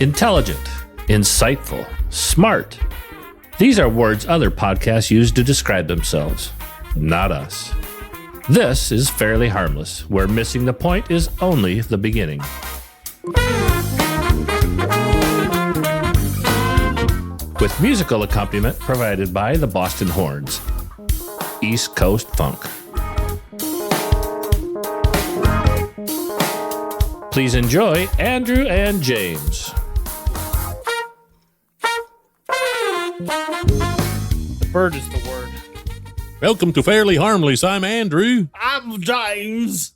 Intelligent, insightful, smart. These are words other podcasts use to describe themselves, not us. This is Fairly Harmless, where missing the point is only the beginning. With musical accompaniment provided by the Boston Horns. East Coast Funk. Please enjoy Andrew and James. The bird is the word. Welcome to Fairly Harmless. I'm Andrew. I'm James.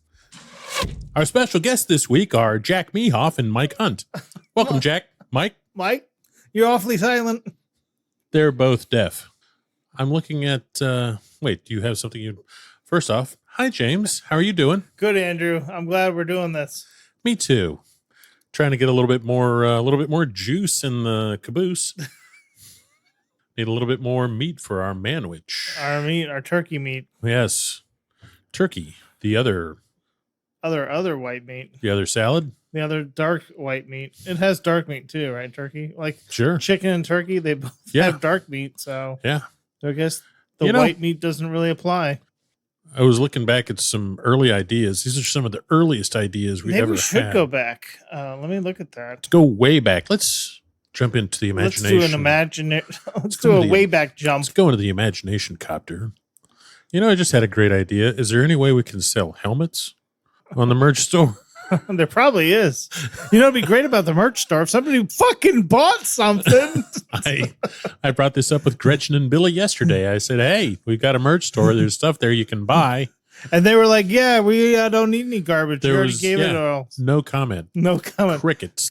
Our special guests this week are Jack Mehoff and Mike Hunt. Welcome, Jack. Mike? Mike, you're awfully silent. They're both deaf. I'm looking at, wait, do you have something you... First off, hi, James. How are you doing? Good, Andrew. I'm glad we're doing this. Me too. Trying to get a little bit more juice in the caboose. Need a little bit more meat for our manwich. Our meat, our turkey meat. Yes. Turkey. The other white meat. The other salad? The other dark white meat. It has dark meat too, right? Turkey? Like sure. Chicken and turkey, they both have dark meat, so yeah. I guess the white meat doesn't really apply. I was looking back at some early ideas. These are some of the earliest ideas we've ever had. Maybe we should go back. Let me look at that. Let's go way back. Let's jump into the imagination. Let's do a way back jump. Let's go into the imagination copter. You know, I just had a great idea. Is there any way we can sell helmets on the merch store? There probably is. You know, it'd be great about the merch store if somebody fucking bought something. I brought this up with Gretchen and Billy yesterday. I said, hey, we've got a merch store. There's stuff there you can buy. And they were like, yeah, we don't need any garbage. We already gave it all. No comment. No comment. Crickets.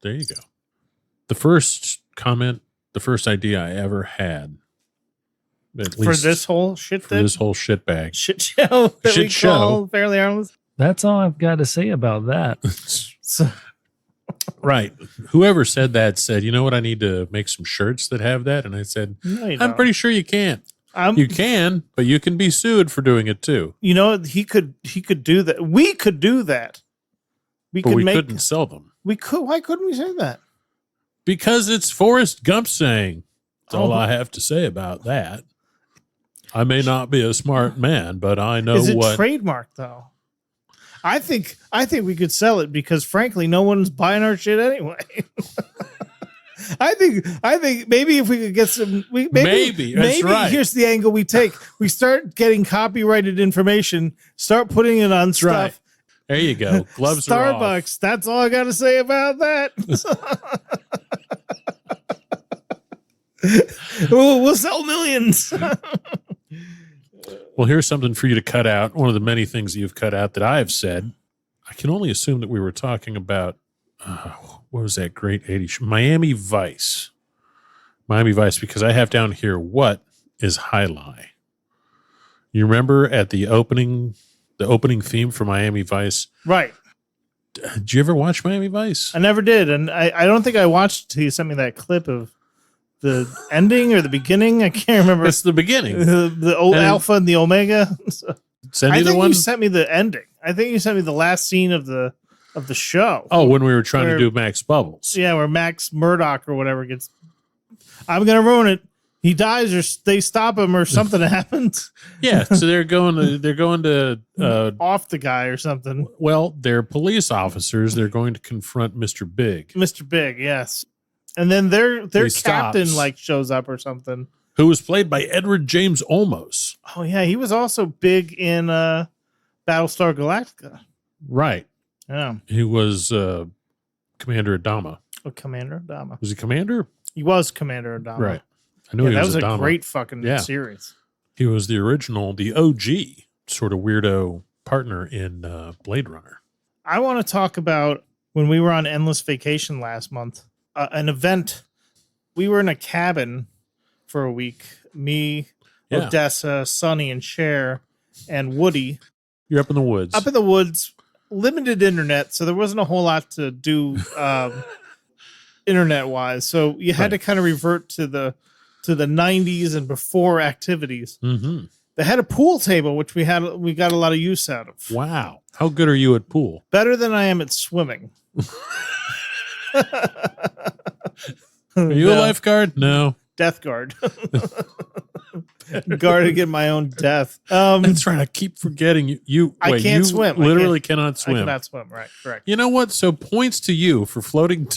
There you go. The first comment, the first idea I ever had. For this whole shit bag. Shit show that we call Fairly Harmless. That's all I've got to say about that. Right. Whoever said that said, you know what, I need to make some shirts that have that. And I said, no, I'm pretty sure you can't. You can, but you can be sued for doing it too. You know, he could do that. We could do that. We couldn't sell them. We could. Why couldn't we say that? Because it's Forrest Gump saying. That's all I have to say about that. I may not be a smart man, but I know what. Is it what trademarked though? I think we could sell it because frankly, no one's buying our shit anyway. I think maybe if we could get some, maybe that's right. Here's the angle we take: we start getting copyrighted information, start putting it on stuff. Right. There you go. Gloves Starbucks. Are off. That's all I got to say about that. We'll sell millions. Well, here's something for you to cut out. One of the many things that you've cut out that I have said. I can only assume that we were talking about, what was that great 80s show? Miami Vice. Miami Vice, because I have down here, what is High-Lie? You remember at the opening theme for Miami Vice? Right. Did you ever watch Miami Vice? I never did. And I don't think I watched until you sent me that clip of the ending or the beginning. I can't remember. It's the beginning. The old Alpha and the Omega. You sent me the ending. I think you sent me the last scene of the show. Oh, when we were trying to do Max Bubbles. Yeah, where Max Murdock or whatever gets. I'm gonna ruin it. He dies, or they stop him, or something happens. Yeah, so they're going to off the guy or something. Well, they're police officers. They're going to confront Mr. Big. Mr. Big, yes. And then their captain shows up or something. Who was played by Edward James Olmos. Oh yeah, he was also big in Battlestar Galactica. Right. Yeah. He was Commander Adama. Oh, Commander Adama. Was he Commander? He was Commander Adama. Right. I knew he was Adama. That was a great fucking series. He was the original, the OG sort of weirdo partner in Blade Runner. I want to talk about when we were on Endless Vacation last month. An event. We were in a cabin for a week. Me, Odessa, Sonny, and Cher, and Woody. You're up in the woods. Up in the woods. Limited internet, so there wasn't a whole lot to do internet-wise. So you had to kind of revert to the 90s and before activities. Mm-hmm. They had a pool table, which we got a lot of use out of. Wow. How good are you at pool? Better than I am at swimming. Are you a lifeguard? No. Death guard. Guarding in my own death. That's right. I keep forgetting you. I can't swim. Literally cannot swim. I cannot swim. Right. Correct. You know what? So points to you for floating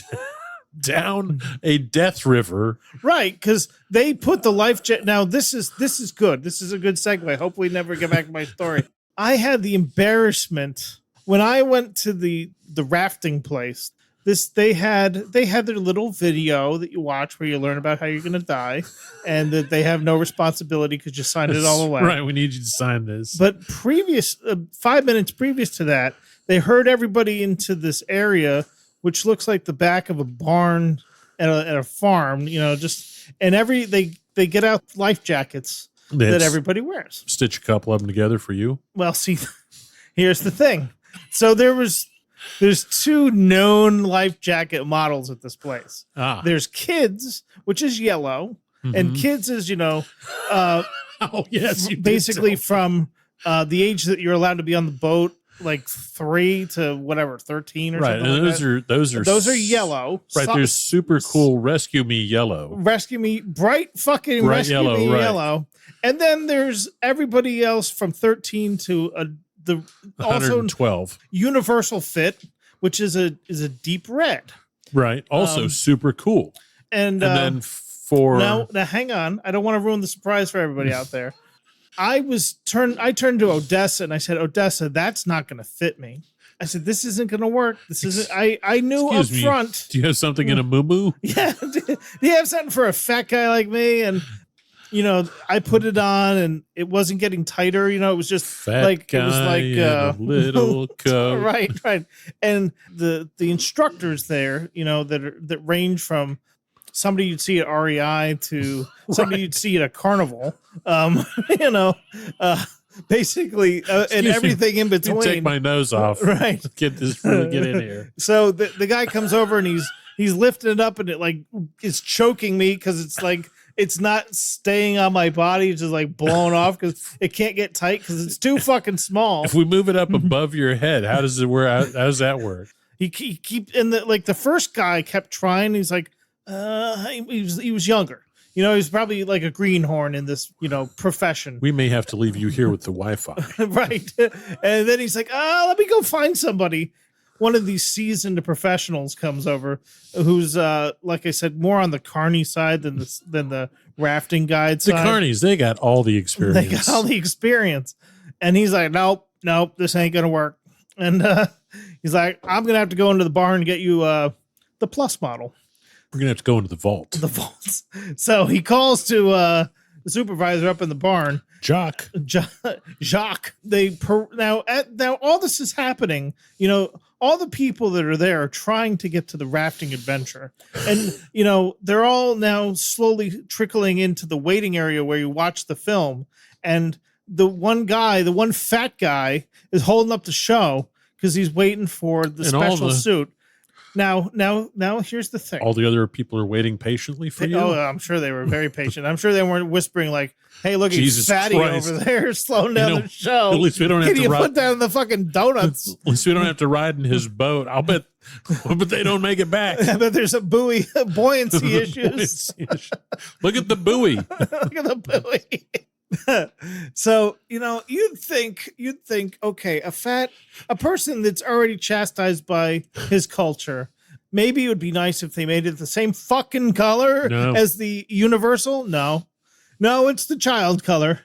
down a death river. Right, because they put the life jacket. Now this is good. This is a good segue. Hopefully, never get back to my story. I had the embarrassment when I went to the rafting place. They had their little video that you watch where you learn about how you're going to die, and that they have no responsibility because you signed it all away. Right, we need you to sign this. But 5 minutes previous to that, they herd everybody into this area, which looks like the back of a barn at a farm. And they get out life jackets that everybody wears. Stitch a couple of them together for you. Well, see, here's the thing. So there's 2 known life jacket models at this place. There's Kids, which is yellow, and Kids is oh yes, you basically from the age that you're allowed to be on the boat, like 3 to whatever 13 or right. something. And like those are yellow. Right, there's super cool Rescue Me yellow. Rescue Me bright yellow, Me right. yellow, and then there's everybody else from 13 to the also 112 universal fit, which is a deep red. Right. Also super cool. And then for now hang on. I don't want to ruin the surprise for everybody out there. I turned to Odessa and I said, Odessa, that's not going to fit me. I said, this isn't going to work. This isn't. I knew up front. Do you have something in a moo-moo? Yeah. Do you have something for a fat guy like me? And I put it on and it wasn't getting tighter. It was just fat like guy it was like a little coat. Right. And the instructors there, that range from somebody you'd see at REI to somebody you'd see at a carnival. Basically, and everything in between. Take my nose off. Right. Get in here. So the guy comes over and he's lifting it up and it like is choking me because it's like it's not staying on my body. It's just like blown off because it can't get tight because it's too fucking small. If we move it up above your head, how does it work? How does that work? He keep in the first guy kept trying. He's like, he was younger. He was probably like a greenhorn in this, profession. We may have to leave you here with the Wi-Fi. Right. And then he's like, let me go find somebody. One of these seasoned professionals comes over who's, like I said, more on the carny side than the rafting guide side. The carnies, they got all the experience. They got all the experience. And he's like, nope, this ain't going to work. And he's like, I'm going to have to go into the barn and get you the plus model. We're going to have to go into the vault. The vaults. So he calls to the supervisor up in the barn. Jacques. Now all this is happening, all the people that are there are trying to get to the rafting adventure. And, they're all now slowly trickling into the waiting area where you watch the film. And the one fat guy is holding up the show because he's waiting for the special suit. Now, here's the thing. All the other people are waiting patiently for you? Oh, I'm sure they were very patient. I'm sure they weren't whispering like, hey, look, Jesus he's fatty Christ. over there slowing down the show. At least we don't have to put down the fucking donuts? At least we don't have to ride in his boat. I'll bet they don't make it back. I bet there's a buoyancy issues. Look at the buoy. Look at the buoy. So, you'd think, okay, a person that's already chastised by his culture, maybe it would be nice if they made it the same fucking color as the universal. No, it's the child color.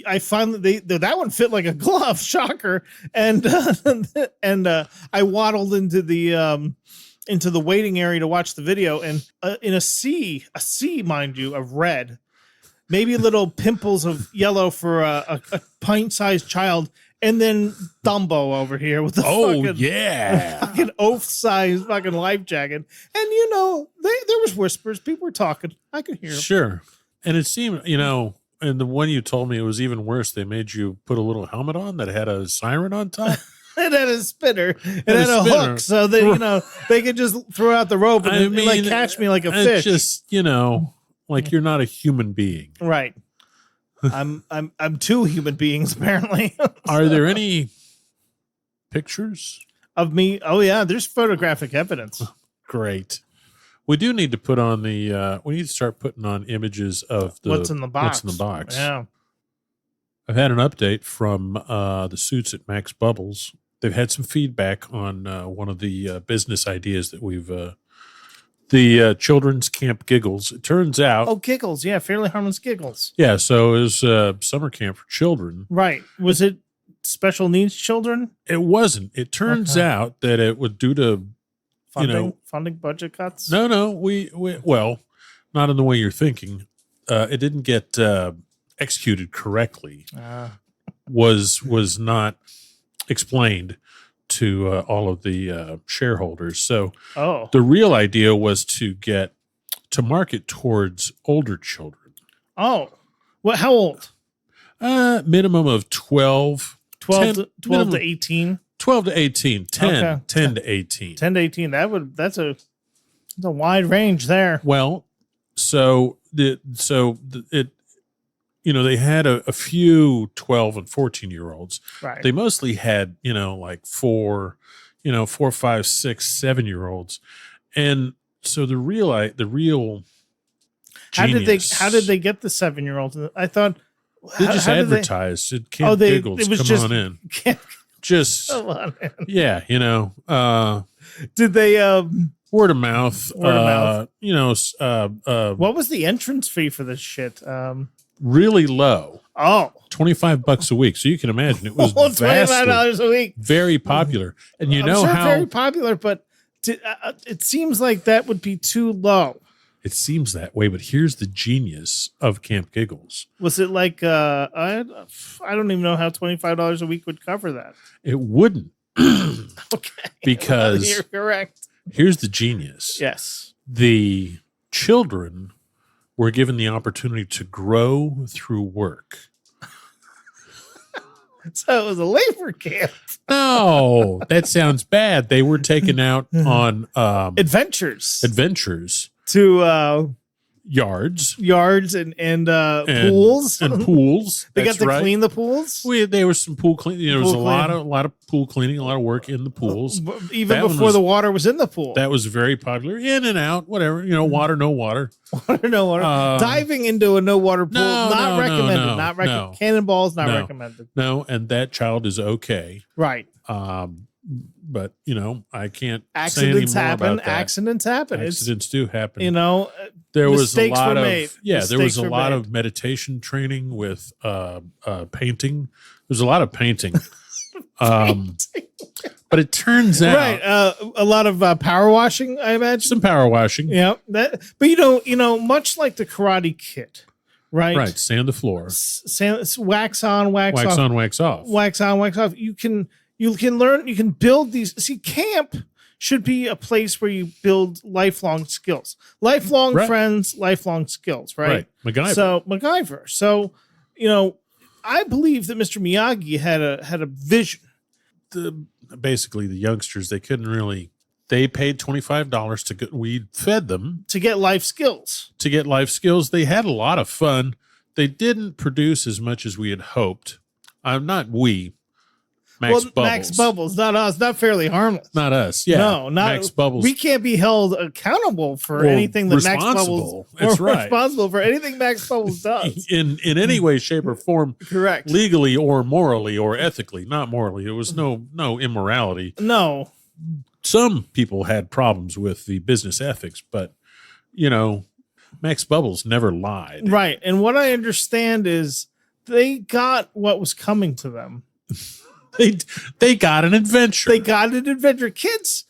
I found that one fit like a glove. Shocker. And I waddled into the waiting area to watch the video, and in a sea, mind you, of red. Maybe little pimples of yellow for a pint-sized child, and then Dumbo over here with the fucking oaf-sized fucking life jacket. And there was whispers. People were talking. I could hear them. Sure. And it seemed, and the one you told me, it was even worse. They made you put a little helmet on that had a siren on top. It had a spinner. It had a hook, so that they could just throw out the rope and like catch me like a fish. Just like you're not a human being. Right. I'm 2 human beings, apparently. Are there any pictures? Of me? Oh yeah, there's photographic evidence. Great. We do need to put on the. We need to start putting on images of What's in the box. What's in the box? Yeah. I've had an update from the suits at Max Bubbles. They've had some feedback on one of the business ideas that we've. The children's Kamp Gigglez. It turns out. Oh, Giggles. Yeah, Fairly Harmless Giggles. Yeah, so it was summer camp for children. Right. Was it special needs children? It wasn't. It turns out that it was due to funding budget cuts. No. We well, not in the way you're thinking. It didn't get executed correctly. Was not explained to all of the shareholders. So the real idea was to get to market towards older children. Oh, what? How old? Minimum of 12. 12 minimum, to 18. 12 to 18. 10. Okay. 10 to 18. 10 to 18. That's a wide range there. Well, they had a few 12 and 14-year-olds. Right. They mostly had, like 4, 5, 6, 7-year-olds. And so the real genius. How did they get the 7-year-olds? I thought they just advertised. Kamp Gigglez, it was come just, on in. Just come on in. Yeah, did they word of mouth? What was the entrance fee for this shit? Really low. Oh, $25 a week. So you can imagine it was $25 a week. Very popular. And how very popular, but it seems like that would be too low. It seems that way, but here's the genius of Kamp Gigglez. Was it like I don't even know how $25 a week would cover that. It wouldn't. Okay. Because you're correct. Here's the genius. Yes. The children were given the opportunity to grow through work. So it was a labor camp. No, that sounds bad. They were taken out on adventures to yards and pools and pools. They got to clean the pools. There was some pool cleaning. There was a lot of pool cleaning, a lot of work in the pools. Even before the water was in the pool. That was very popular. In and out, whatever. Water, no water. Water, no water. Diving into a no water pool, not recommended. Not recommended. Cannonballs, not recommended. No, and that child is okay. Right. But I can't accidents say any more happen. about that. Accidents happen. Accidents do happen. There was a lot of made. There was a lot of meditation training with painting. There's a lot of painting. But it turns out a lot of power washing, I imagine. Some power washing. Yeah. But much like the Karate Kid. Right. Right. Sand the floor. Wax on, wax off. Wax on, wax off. Wax on, wax off. You can learn, you can build these. See, camp should be a place where you build lifelong skills, lifelong friends, lifelong skills, right? MacGyver. So, I believe that Mr. Miyagi had a vision. Basically, the youngsters, they couldn't really. They paid $25 to get. We fed them to get life skills. They had a lot of fun. They didn't produce as much as we had hoped. Not we. Max Bubbles, not us, not Fairly Harmless. Not us, yeah. No, not Max Bubbles. We can't be held accountable for anything that Max Bubbles responsible for anything Max Bubbles does. In any way, shape, or form. Correct. Legally or morally or ethically. Not morally. It was no immorality. No. Some people had problems with the business ethics, but Max Bubbles never lied. Right. And what I understand is they got what was coming to them. They got an adventure. Kids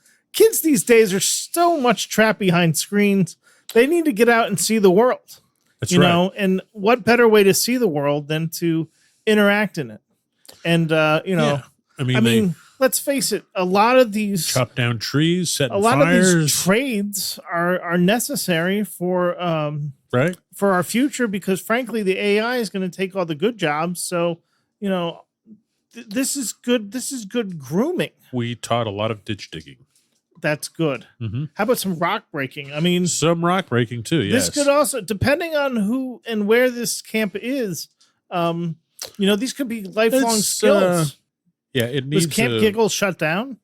these days are so much trapped behind screens. They need to get out and see the world. That's right. And what better way to see the world than to interact in it? And I mean, let's face it, a lot of these chop down trees, setting fires. A lot of these trades are necessary for for our future, because frankly the AI is going to take all the good jobs. So, this is good grooming. We taught a lot of ditch digging. That's good. Mm-hmm. How about some rock breaking? I mean, some rock breaking too. Yes. This could also, depending on who and where this camp is, these could be lifelong skills. It needs. Was Kamp Gigglez shut down?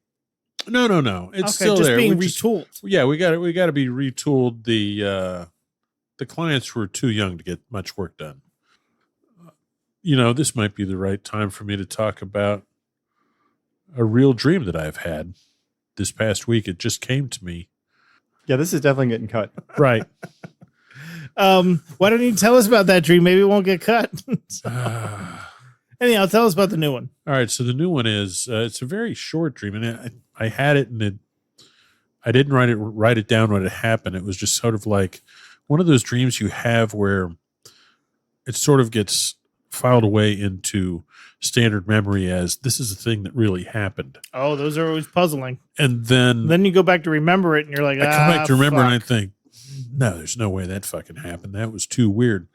No. It's still just there. being retooled. We got to be retooled. The clients were too young to get much work done. This might be the right time for me to talk about a real dream that I've had this past week. It just came to me. Yeah, this is definitely getting cut. Right. Why don't you tell us about that dream? Maybe it won't get cut. Anyhow, tell us about the new one. All right. So the new one is it's a very short dream, and I had it, and I didn't write it down when it happened. It was just sort of like one of those dreams you have where it sort of gets filed away into standard memory as this is a thing that really happened. Oh, those are always puzzling. And then you go back to remember it, and you're like, I come back to remember, fuck. and I think, no, there's no way that fucking happened. That was too weird.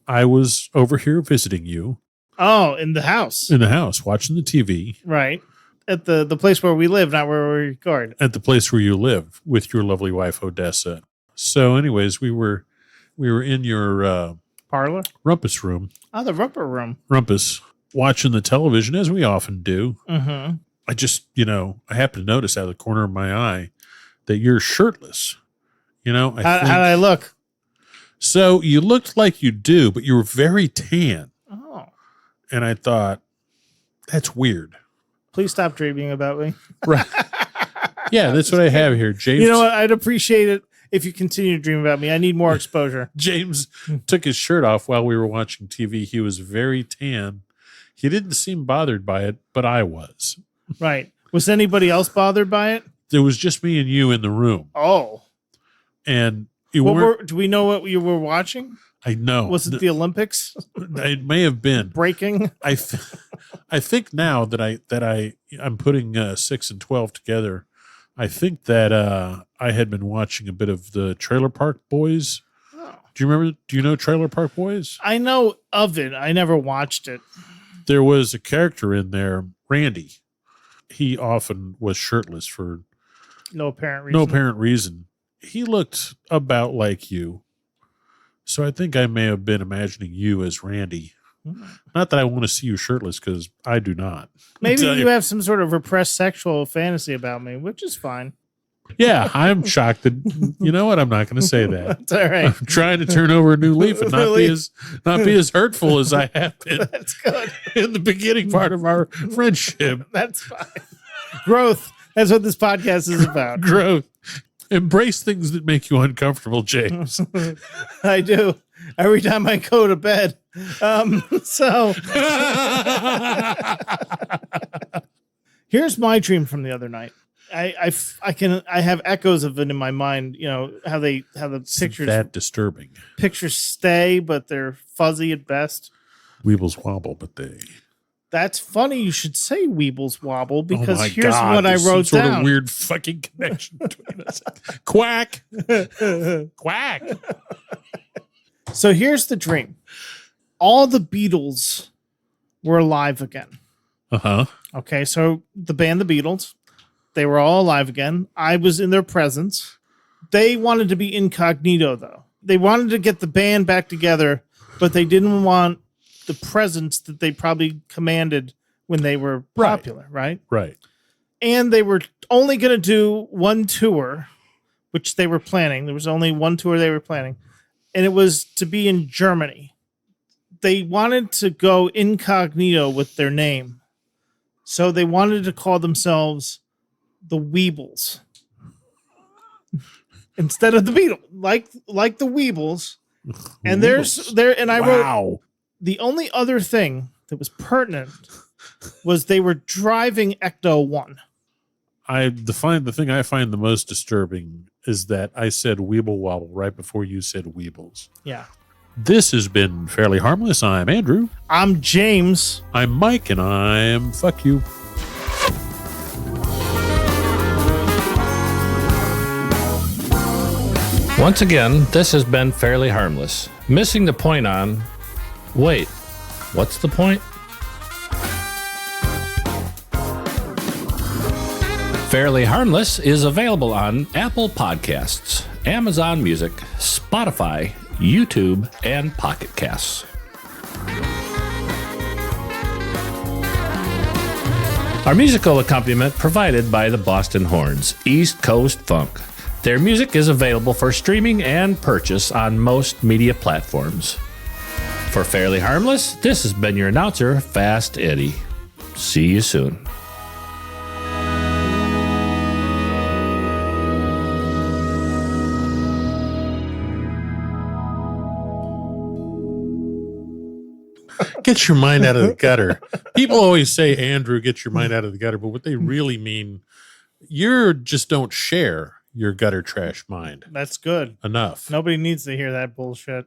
I was over here visiting you. Oh, in the house. In the house, watching the TV. Right. At the place where we live, not where we record. At the place where you live with your lovely wife, Odessa. So anyways, we were in your parlor? Rumpus room. Oh, the rubber room. Rumpus, watching the television, as we often do. Mm-hmm. I just, I happened to notice out of the corner of my eye that you're shirtless. How did I look? So you looked like you do, but you were very tan. Oh. And I thought, that's weird. Please stop dreaming about me. Right. Yeah, that's what I have here. James. You know what? I'd appreciate it if you continue to dream about me. I need more exposure. James took his shirt off while we were watching TV. He was very tan. He didn't seem bothered by it, but I was. Right. Was anybody else bothered by it? There was just me and you in the room. Oh. And do we know what you were watching? I know. Was it the Olympics? It may have been breaking. I think now that I'm putting 6 and 12 together. I think that I had been watching a bit of the Trailer Park Boys. Oh. Do you know Trailer Park Boys? I know of it. I never watched it. There was a character in there, Randy. He often was shirtless for no apparent reason. He looked about like you. So I think I may have been imagining you as Randy. Not that I want to see you shirtless, because I do not. Maybe you have some sort of repressed sexual fantasy about me, which is fine. Yeah, I'm shocked that, you know what? I'm not going to say that. That's all right. I'm trying to turn over a new leaf and not be as hurtful as I have been. That's good. In the beginning part of our friendship. That's fine. Growth. That's what this podcast is about. Growth. Embrace things that make you uncomfortable, James. I do. Every time I go to bed. So here's my dream from the other night. I have echoes of it in my mind. How the pictures that disturbing. Pictures stay, but they're fuzzy at best. Weebles wobble, but they. That's funny. You should say Weebles wobble, because here's God, what I wrote some down. Sort of weird fucking connection between us. Quack, quack. So here's the dream. All the Beatles were alive again. Uh-huh. Okay, so the band The Beatles, they were all alive again. I was in their presence. They wanted to be incognito, though. They wanted to get the band back together, but they didn't want the presence that they probably commanded when they were popular, right? Right. And they were only going to do one tour, which they were planning. There was only one tour they were planning, and it was to be in Germany. They wanted to go incognito with their name. So they wanted to call themselves the Weebles instead of the Beatles, like the Weebles. And I wrote, the only other thing that was pertinent was they were driving Ecto 1. The thing I find the most disturbing is that I said Weeble Wobble right before you said Weebles. Yeah. This has been Fairly Harmless. I'm Andrew. I'm James. I'm Mike, and I'm Fuck You. Once again, this has been Fairly Harmless. Missing the point on... Wait, what's the point? Fairly Harmless is available on Apple Podcasts, Amazon Music, Spotify, YouTube, and Pocket Casts. Our musical accompaniment provided by the Boston Horns, East Coast Funk. Their music is available for streaming and purchase on most media platforms. For Fairly Harmless, this has been your announcer, Fast Eddie. See you soon. Get your mind out of the gutter. People always say, Andrew, get your mind out of the gutter. But what they really mean, you just don't share your gutter trash mind. That's good. Enough. Nobody needs to hear that bullshit.